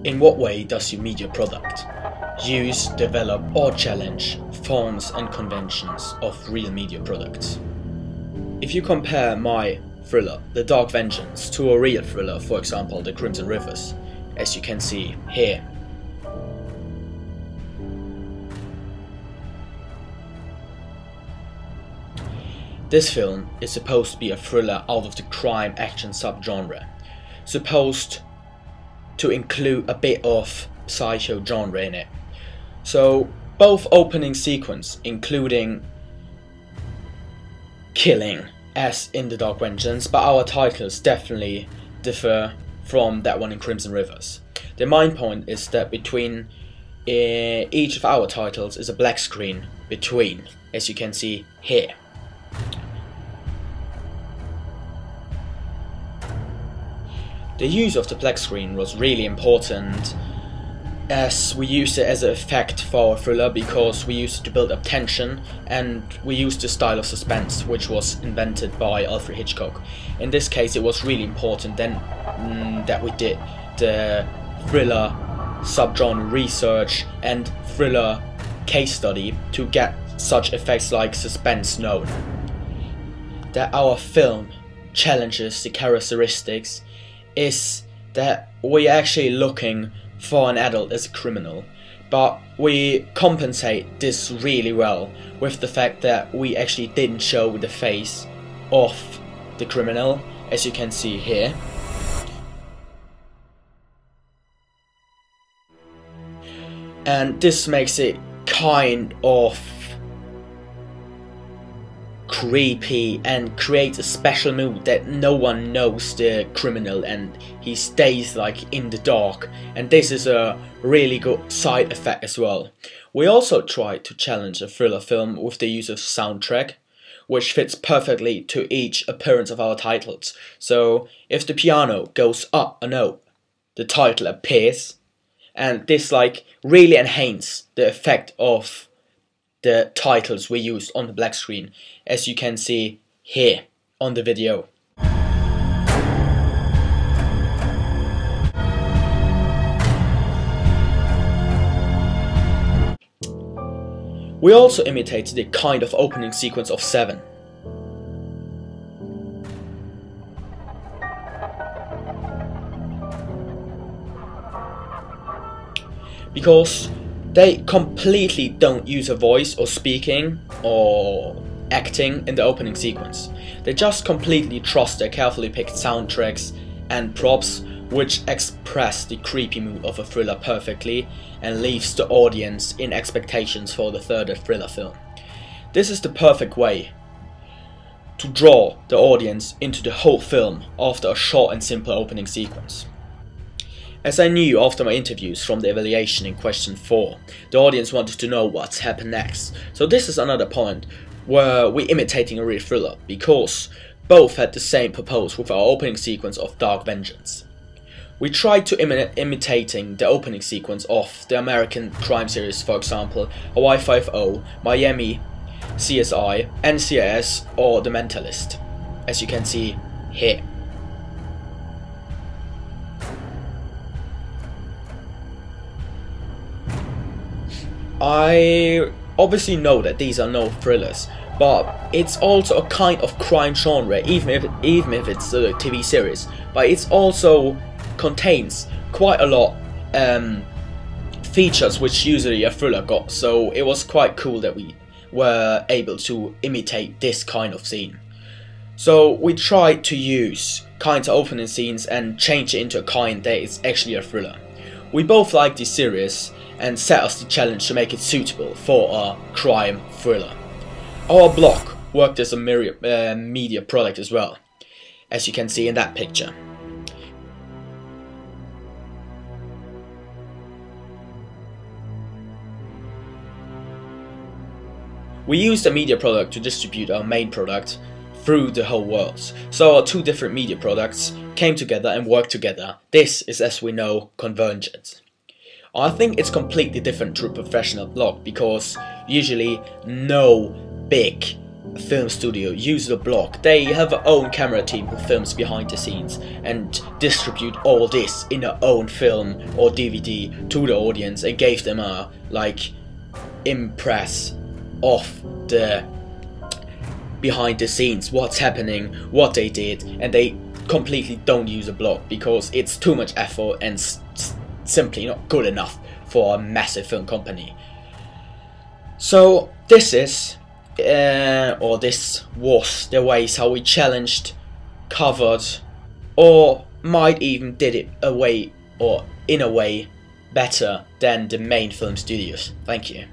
In what way does your media product use, develop or challenge forms and conventions of real media products? If you compare my thriller, The Dark Vengeance, to a real thriller, for example The Crimson Rivers, as you can see here, this film is supposed to be a thriller out of the crime action subgenre, supposed to include a bit of psycho genre in it. So both opening sequence, including killing as in The Dark Vengeance, but our titles definitely differ from that one in Crimson Rivers. The main point is that between each of our titles is a black screen between, as you can see here. The use of the black screen was really important, as we used it as an effect for our thriller because we used it to build up tension, and we used the style of suspense which was invented by Alfred Hitchcock. In this case it was really important then that we did the thriller subgenre research and thriller case study to get such effects like suspense known. That our film challenges the characteristics is that we're actually looking for an adult as a criminal, but we compensate this really well with the fact that we actually didn't show the face of the criminal, as you can see here. And this makes it kind of creepy and creates a special mood that no one knows the criminal and he stays like in the dark, and this is a really good side effect as well. We also tried to challenge a thriller film with the use of soundtrack, which fits perfectly to each appearance of our titles. So if the piano goes up a note, the title appears, and this like really enhances the effect of the titles we used on the black screen, as you can see here on the video. We also imitated the kind of opening sequence of Seven. Because they completely don't use a voice or speaking or acting in the opening sequence. They just completely trust their carefully picked soundtracks and props, which express the creepy mood of a thriller perfectly and leaves the audience in expectations for the further thriller film. This is the perfect way to draw the audience into the whole film after a short and simple opening sequence. As I knew after my interviews from the evaluation in question 4, the audience wanted to know what's happened next. So this is another point where we're imitating a real thriller, because both had the same purpose with our opening sequence of Dark Vengeance. We tried to imitating the opening sequence of the American crime series, for example Hawaii 5-0, Miami, CSI, NCIS or The Mentalist, as you can see here. I obviously know that these are no thrillers, but it's also a kind of crime genre, even if it's a TV series. But it also contains quite a lot features which usually a thriller got, so it was quite cool that we were able to imitate this kind of scene. So we tried to use kinds of opening scenes and change it into a kind that is actually a thriller. We both like this series and set us the challenge to make it suitable for a crime thriller. Our blog worked as a media product as well, as you can see in that picture. We used a media product to distribute our main product through the whole world. So our two different media products came together and worked together. This is, as we know, convergence. I think it's completely different to a professional blog, because usually no big film studio uses a blog. They have their own camera team who films behind the scenes and distribute all this in their own film or DVD to the audience and gave them a impress of the behind the scenes, what's happening, what they did, and they completely don't use a blog because it's too much effort and simply not good enough for a massive film company. So this is this was the ways how we challenged, covered, or might even did it in a way better than the main film studios. Thank you.